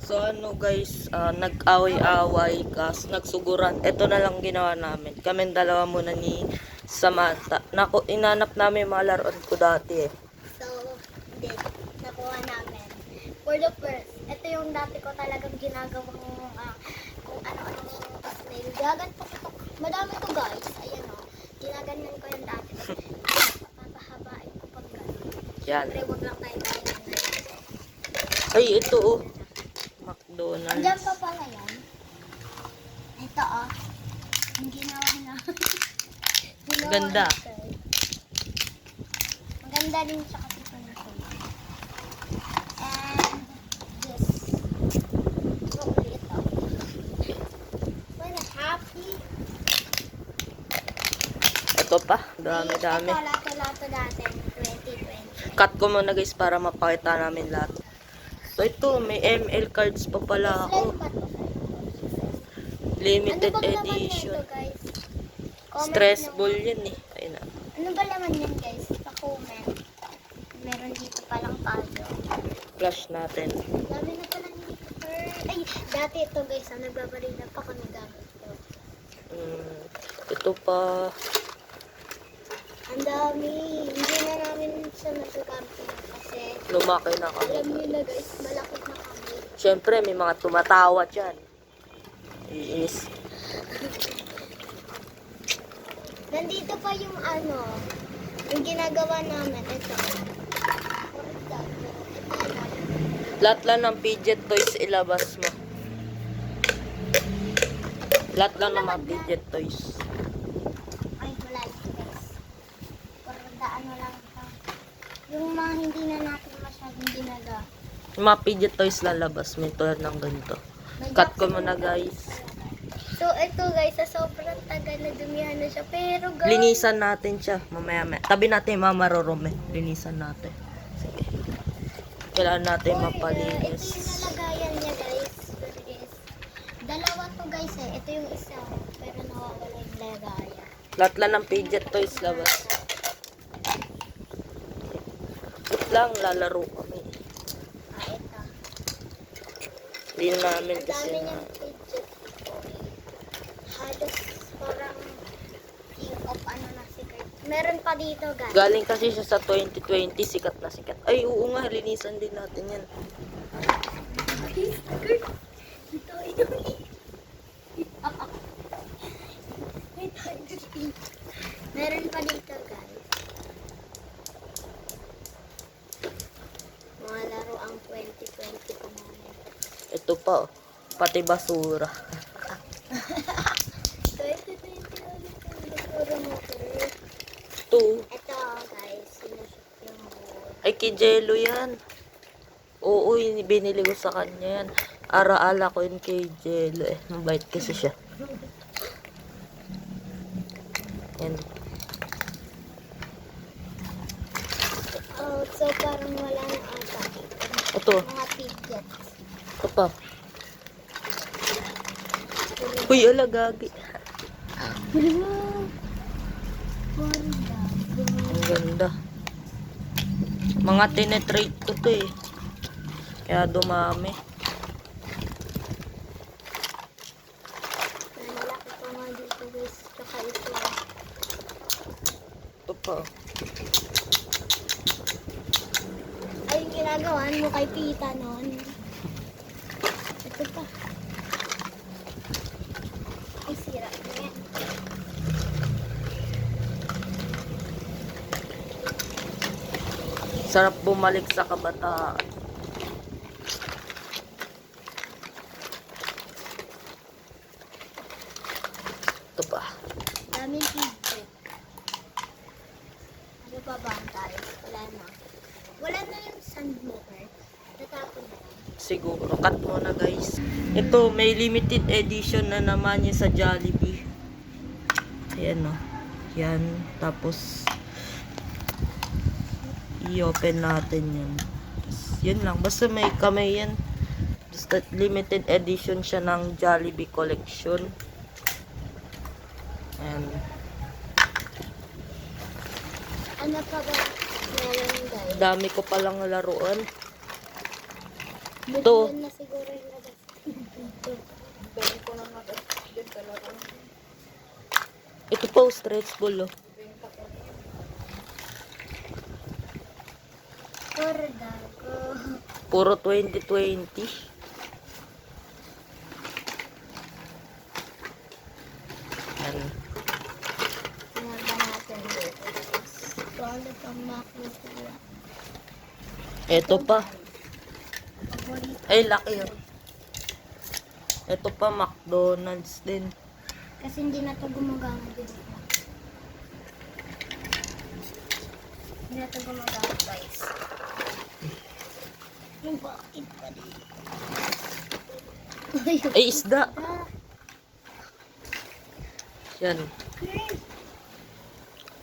So ano guys, nag-away-away kas nagsuguran. Ito na lang ginawa namin. Kami dalawa muna ni Samantha. Naku, inanap namin yung mga laruan ko dati eh. So, hindi. Nakuha namin. For the first, ito yung dati ko talagang ginagawang kung ano-ano snail. Gaganto ko. Madami to guys. Ayan o. Ginaganyan ko yung dati. Papahabain ko pag gano'n. Yan. Siyempre, huwag lang tayo tayo ngayon. Ay, ito oh. Andiyan McDonald's. pa pala yan. Ito oh. Ang ginawa na. Ganda. Maganda rin siya kasi ito na siya. And this. Chocolate ito. Well, happy. Ito pa. Dami-dami. Ito, lato-lato natin. 2020. Cut ko muna guys para mapakita namin lahat. So ito, may ML cards pa pala ako. Slime pa to. Limited Ano bang laman edition. nito, guys? Comment Stress nyo. ball yan eh. Ayun na. Ano ba laman yan, guys? Pa-comment. Meron dito palang puzzle. Flash natin. Dami na pala nito. Ay, dati ito, guys. Nagbabarila pa kami gamit ito. Ito pa. Ang dami. Hindi na namin siya nagagamit kasi Lumaki na kami. alam niyo na, guys, malaki na kami. Siyempre, may mga tumatawa dyan. Iinis. Nandito pa yung yung ginagawa namin. Ito. Lahat lang ng fidget toys ilabas mo. Lahat lang ng mga fidget toys. Ay, wala ito, guys. Pero ano lang ito. Yung mga hindi na natin masyadong ginaga. Yung mga fidget toys lalabas mo tulad ng ganito. Cut ko muna guys. So, ito guys, sa sobrang tagal na dumihan na siya. Pero guys, Linisan natin siya. Mamaya. Tabi natin yung mga marurumi. Linisan natin. Sige. Kailangan natin ito mapalinis. yung nalagayan niya, guys. Pero guys, dalawa to guys eh. Ito yung isa, pero nawawala yung lagayan. Lahat lang ng fidget toys labas. Wait lang, lalaro kami. Ito. Hindi na namin Ang kasi dami na... niyang fidget toy. Halos parang king of na secret. Meron pa dito, guys. Galing kasi siya sa 2020, sikat na sikat. Ay, oo nga, linisan din natin yan. Ito. Meron pa dito, guys. Mga laro ang 2020 pa namin. Ito pa, oh. Pati basura. 2020 ulit ang basura mo, sir. Ito, Ito, guys. Sinusot yung board. ay kay Jello yan. Oo, binili ko sa kanya yan. Ara-ala ko yun kay Jello eh. Mabait kasi siya. Yan. Oh, so parang wala na ata. Ito, Mga fidgets. ito pa. Uy, ala, gagi. Ang ganda. Mga tinetrate ko to eh. Kaya dumami. Malaki pa nga dito, guys. Tsaka ito. Ito pa. Ay, yung ginagawan mo kay Tita noon. Ito pa. Ay, sira. Ayan. Sarap bumalik sa kabataan. Ito pa. Daming fidget. Ano pa ba ang tayo? Wala na. Wala na yung sandmoker. Tatapon na lang. Siguro. Cut muna guys. Ito, may limited edition na naman yung sa Jollibee. Ayan o. Yan. Tapos, i-open natin yan. Yun lang. Basta may kamay yan. Basta limited edition siya ng Jollibee collection. Ayan. Ano pa ba meron, guys? Dami ko palang laruan. Ito. Buti na siguro yung labas. Ito pa, oh, stretchable, oh. Kordago. Puro 2020. Yan. Sinarga natin dito. Solid ang makukuha. Ito pa. Paborito. Ay, laki, oh. Ito pa, McDonald's din. Kasi hindi na ito gumagana dito. Hindi na ito gumagana, guys. Yung bakit pa dito? Ay, isda. Ah, Yan.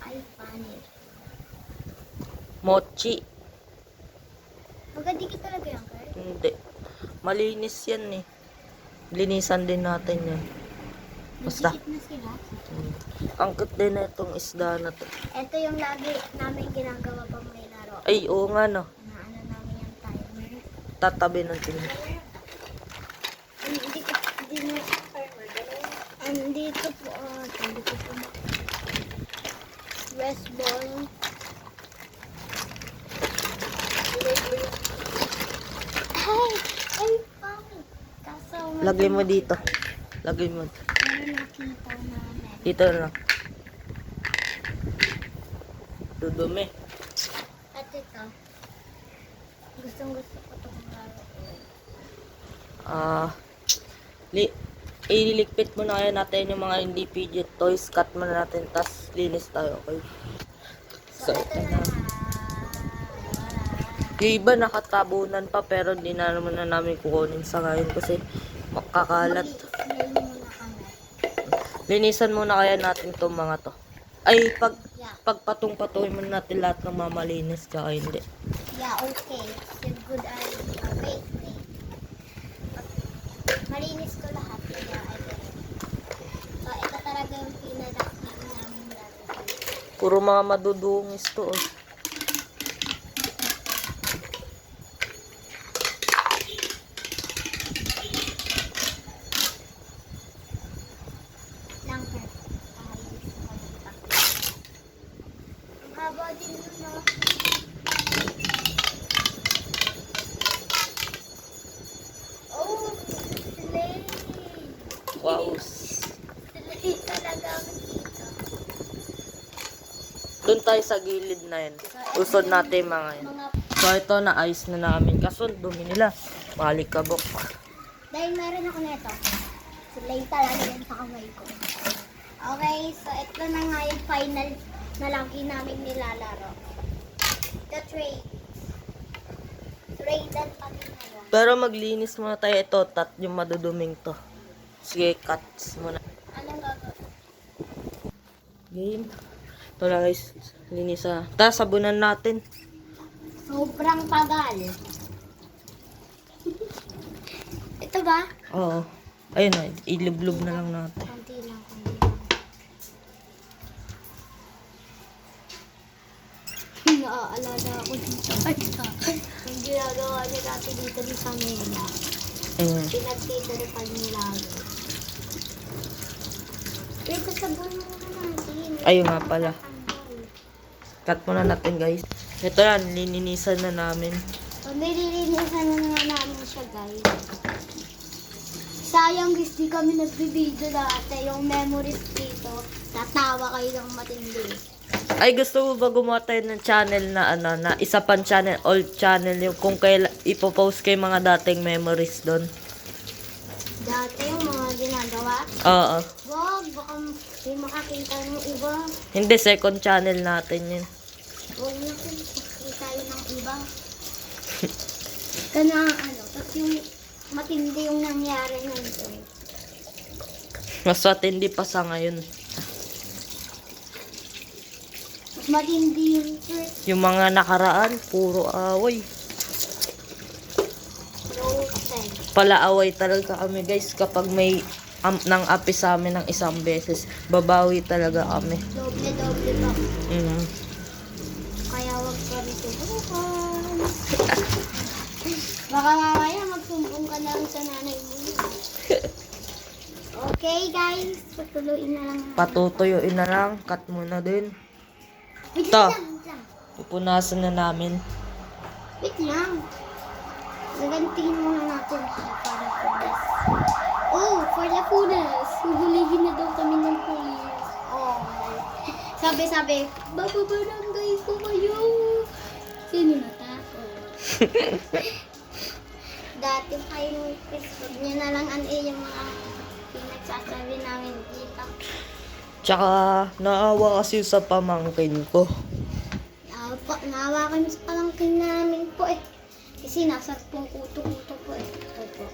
ay, panit. Mochi. Magadikit talaga yan, Kurt. Hindi. Malinis yan, eh. Linisan din natin yan. Basta. Nagdikit na sila. Ang cute din na itong isda na to. Ito yung lagi namin ginagawa pag may laro. Ay, oo nga, no. Ano namin yung timer. Tatabi ng tingin. Andito po, andito po. West ball. Ay, ay, pangit. Kaso, Lagay mo dito. Lagay mo. Ano nakita namin? Dito na. Dudumi. At ito. Gustong gusto ko itong laro. Ililigpit muna kaya natin yung mga hindi fidget toys. Cut muna natin, tas linis tayo, okay? So, Ito ito na. na. Yung iba nakatabunan pa pero hindi na naman na namin kukunin sa ngayon kasi makakalat. Mag-i-explain muna kami. Linisan muna kaya natin itong mga to. Ay, Yeah. pagpatong-patuhin muna natin lahat ng mamalinis tsaka hindi. Yeah, okay. It's a good idea. Wait, wait. Malinis ko lahat. Kaya, I get it. So, ito talaga yung pinadakit namin dati. Puro mga madudungis to, oh. Lang, sir. Ayos ko ito. Ang haba din yun, no? Oh, slay! Wow. Slay talaga ako dito. Doon tayo sa gilid na yan. Usod natin yung mga yan. Mga So, ito na-ayos na namin. Kaso, dumi nila. Malikabok. Dahil meron ako nito. Slay talaga yan sa kamay ko. Okay, so ito na nga yung final na lagi namin nilalaro. The trade. Trade and kami ngayon. Pero maglinis muna tayo ito. Yung maduduming to. Sige, cuts muna. Anong gagawin? Game. Ito na guys. Linisan. Tapos, sabunan natin. Sobrang tagal. Ito ba? Oo. Ayun na. Ilublob na lang natin. Konti lang, konti lang. Naaalala ako dito. Yung ginagawa niya dati dito ni Samela. Ayun. Pinagtitripan nila ako. Wait, sabon mo natin. Ayun nga pala. Cut muna natin guys. Ito yan. Lininisan na namin. So, nililinisan na nga namin siya, guys. Sayang guys, di kami nagbibideo dati. Yung memories dito, tatawa kayo ng matindi. Ay, gusto mo ba gumawa tayo ng channel na ano, na isa pang channel, old channel, yung kung kailan ipopost kay mga dating memories doon? Dati yung mga ginagawa. Oo. Wag, baka may makakita ng iba. Hindi, second channel natin yun. Huwag na makakita yun ng iba. Kana ano, tapos yung matindi yung nangyari nandun. Mas matindi pa sa ngayon. Mas matindi yung first Yung mga nakaraan, puro away. road Palaaway talaga kami guys kapag may nang api sa amin ng isang beses. Babawi talaga kami. Doble-doble ba? Mm. Kaya wag kami subukan. Baka mamaya magsumbong ka na lang sa nanay mo. Okay guys, patuloy na lang. Patutuyuin na lang. Cut muna din. Wait Ito. lang, wait lang. Pupunasan na namin. Wait lang. Gagantiin muna natin siya para punas. Oh, for the punas. Huhulihin na daw kami ng pulis. Oh. Sabi, bababarangay ko kayo. Sino natakot? Dati kayong Facebook niya na lang yung mga pinagsasabi namin dito. Tsaka, naawa kasi sa pamangkin ko. Naawa kami sa palangkin namin po eh. Kasi nasa pong kuto-kuto po eh. Opo.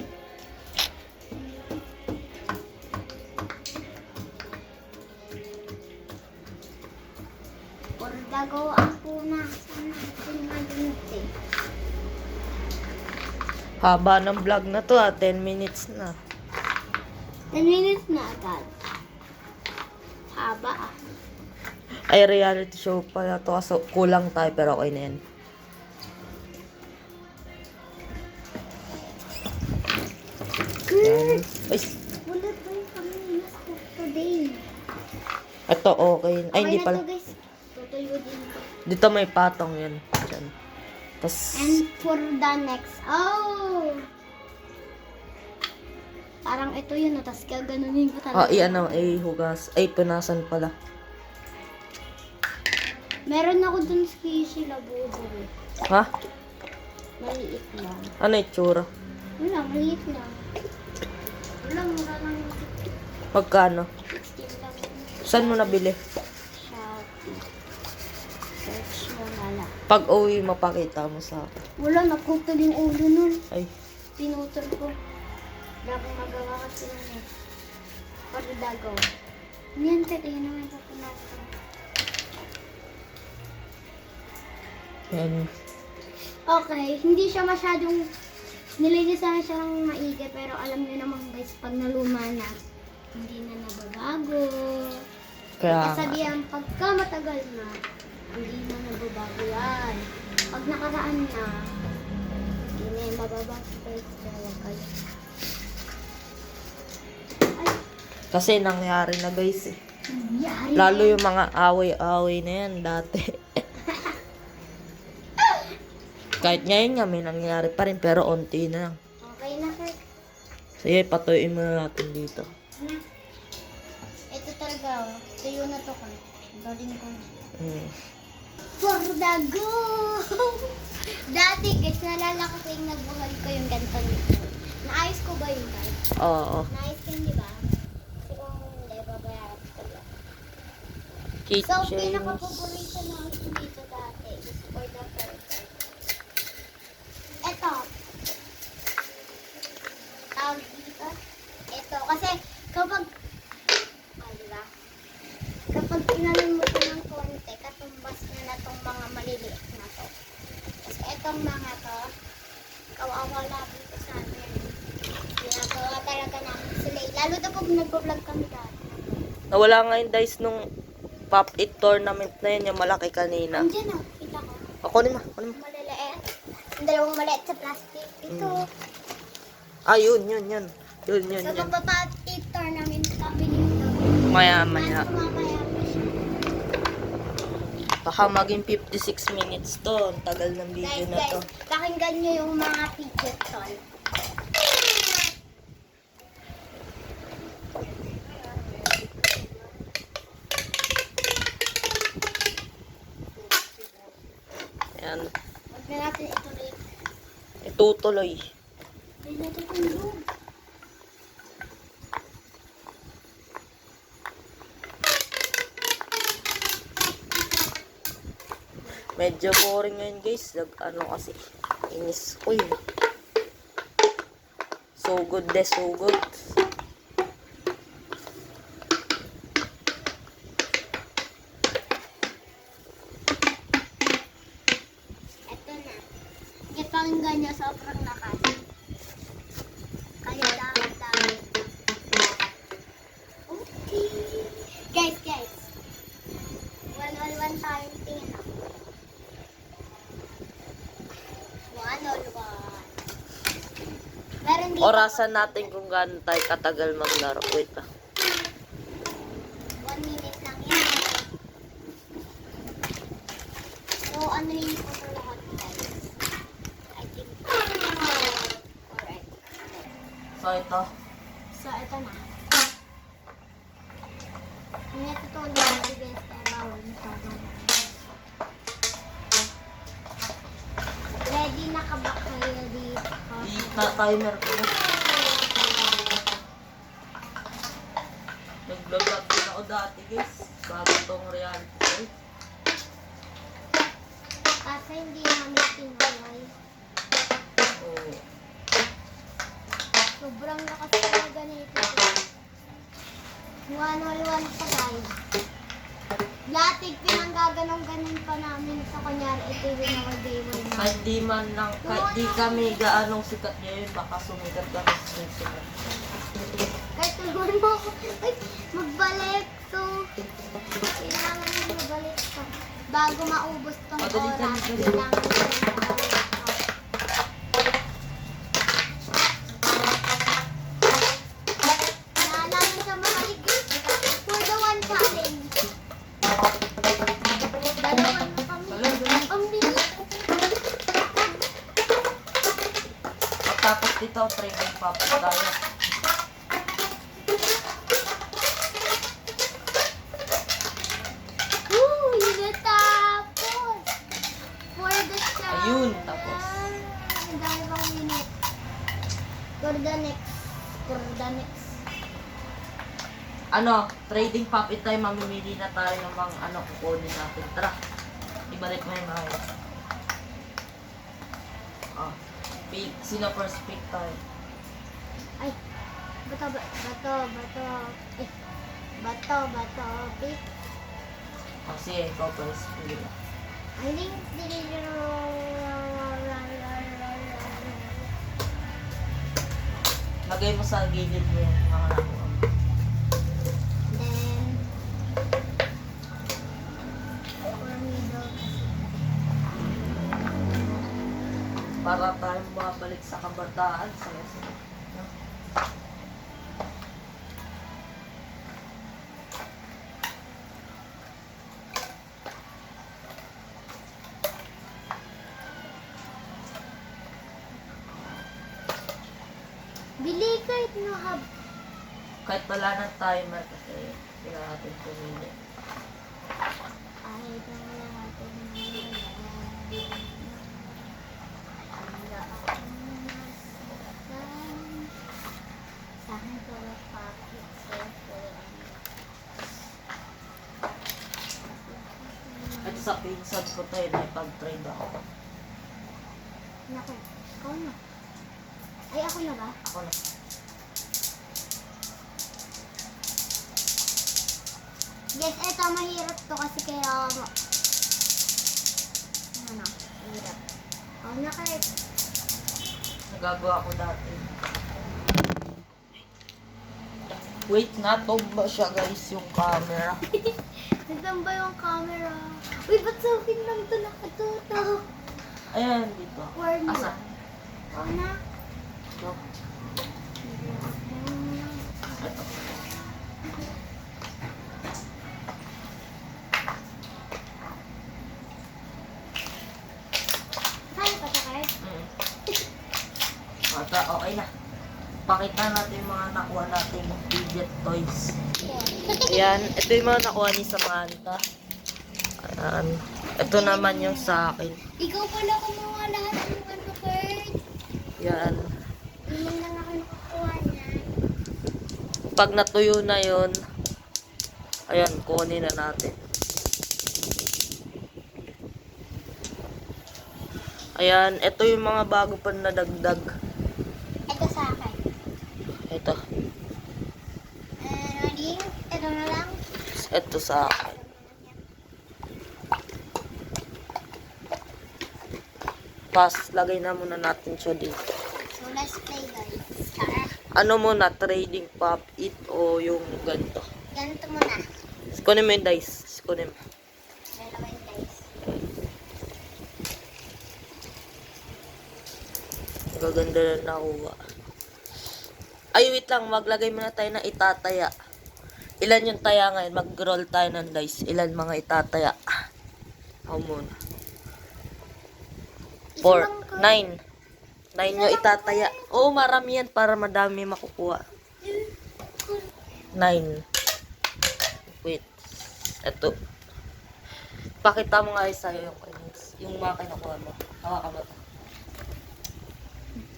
Pordago ang punasan natin ngayon eh. Haba ng vlog na to 10 minutes na. 10 minutes na agad. Haba ah. Ay, reality show pala to. Kaso kulang tayo pero okay na yan. Yan. Ay, Wala tayo kami na today. ito okay. Ay, hindi na pala. to guys. Tutuyo din ko. Dito may patong yan. Diyan. Tas, And for the next, oh! Parang ito yun, tapos gaganunin ko talaga. ay hugas. Ay, punasan pala. Meron ako dun squishy labubo. Ha? Maliit lang. Ano itsura? Wala, maliit lang. Wala, mura lang. Magkano? 16 lang. Saan mo nabili? Shopee. Search mo na lang. Pag uwi, mapakita mo sa akin. Wala, naputol yung ulo nun. Ay, Pinutol ko. Wala akong magawa kasi nun eh. Pardagaw. Niyan, tingnan naman sa punasan. yan. Okay, hindi siya masyadong nililisan siya ng maigi pero alam niyo naman guys, pag naluma na, hindi na nababago. Kaya, Kasabihan, pagka matagal na, hindi na nababago yan. Pag nakaraan na, hindi na yung mababago guys. Kaya kayo. Ay, kasi nangyari na guys eh. nangyari Lalo na. yung mga away-away na yan dati. Kahit ngayon nga may nangyari pa rin pero onti na lang. Okay na sir. Sige, patuyuin muna natin dito. Na. Ito talaga, oh. Tuyo na to ko. Galing ko. Mm. For the go! Dati guys, nalala ko yung nagbuhal ko yung ganito nito. Naayos ko ba yun guys? Oo. Naayos ko yun, di ba? Kasi kung hindi, babayaran ko lang. So, Keychains. pinaka-paborito na ako dito dati is for the first. Ito. Tawag dito. Ito. Kasi kapag, di ba? Kapag inanin mo ito ng konti, katumbas niya na itong mga maliliit na to. Kasi itong mga to, kawawa labi ko sa amin. Ginagawa talaga namin sila. Lalo na pag nag-vlog kami dati. Nawala nga yung dice nung Pop It tournament na yun, yung malaki kanina. Andiyan na, kita ko. Ako ni ma. Maliliit. Ang dalawang maliit sa plastic. Ito. Ah, yun. Yun. Sa pagpapat-8 tournament kami dito. Maya. Ano mamaya pa siya. Baka maging 56 minutes to. Ang tagal ng video na to. Pakinggan nyo yung mga fidget toy. Yan. Huwag na natin ituloy. Itutuloy. Ay, natutulog. Medyo boring ngayon guys. Ano kasi. Inis ko yun. So good. Ito na. Ipakinggan nyo sobrang lakas. Kaya dahan-dahan. Okay. Guys. 1-on-1 tayo tingin ako. 1-on-1. Orasan natin kung gaano tayo katagal maglaro. Wait lang. 1 minute lang yan. So, ano rin po ito lahat, guys? I think. Correct. So, ito. So, ito na. Hindi ito lang. Guys, kaya bawal nito. Ready na ka ba kayo dito? I-timer ko na. Nag-vlog din ako dati guys. Bago tong reality show. Kasi hindi namin tinuloy. Oo. Sobrang lakas na ganito. 101 pa guys. Latig pinanggaganon-ganon pa namin sa kunyari ito yung mga gamer na. Kahit di man lang, kahit di kami gaanong sikat ngayon, baka sumikat kami sa susunod. Kahit tulungan mo ako. Ay, magbalik to. Kailangan mo magbalik to. Bago maubos tong Madali, oras, dali, dali. kailangan mo magbalik to. Naalaman sa mga ligid. For the one challenge. Dalawan na kami. Ang bilis. Pagtapos dito, trading pop tayo. Natapos! For the challenge. Ayun, tapos. Ang dami pang minute. For the next. For the next. Ano, trading pop it tayo, mamimili na tayo ng mga ano, kukunin natin. Tara, ibalik mo yung mga. Ah, pick. Sino first pick tayo? Ay. Bato. Eh. Bato. Pick. Ah, sige, ikaw first. Pili ka. I think Lagay mo sa gilid mo yung mga nakuha mo. then for middle Para tayo mabalik sa kabataan. Saya-saya. No? bili kahit no hab. Kahit wala ng timer kasi kailangan natin pumili. Kahit na wala natin saan ko na pocket cellphone. At sa pinsan ko tayo, naipag-trade ako. Naku, ikaw na. Ay, ako na ba? Ako na. Guys, eto mahirap to kasi kaya ano, mahirap. Ako na kahit. Nagagawa ko dati. Wait, natomba siya guys yung camera. Nagtamba yung camera. Uy, ba't sa akin lang to nakatutok? Ayan, dito. Warm Asa? lang. Ako na. Ito. Ito. Saan pa sa card? Mata, okay na. Pakita natin yung mga nakuha natin fidget toys. Ayan, ito yung mga nakuha ni Samantha. Ayan. Ito naman yung sa akin. Ikaw pala kumuha lahat ng ano card. Yan. Hindi lang ako nakakuha niyan. Pag natuyo na yun, ayan, kunin na natin. Ayan, ito yung mga bago pa nadagdag. Ito sa akin. Ito. Ready? Ito na lang. Ito sa akin. Lagay na muna natin siya dito. So, let's play guys. Tara. Ano muna, trading pop it o yung ganito. Ganito muna. Kunin mo yung dice. Kunin mo. Dalawa yung guys. Gaganda na nakuha. Ay, wait lang. Maglagay muna tayo ng itataya. Ilan yung taya ngayon? Mag-roll tayo ng dice. Ilan mga itataya? Ako muna. 4. 9. 9 yung itataya. Oo, marami yan para madami makukuha. 9. Wait. Ito. Pakita mo nga sa'yo yung mga kinukuha mo. Hawakan mo ito.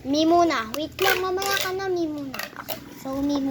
Me muna. Wait lang, mamaya ka na, me muna. So, me muna.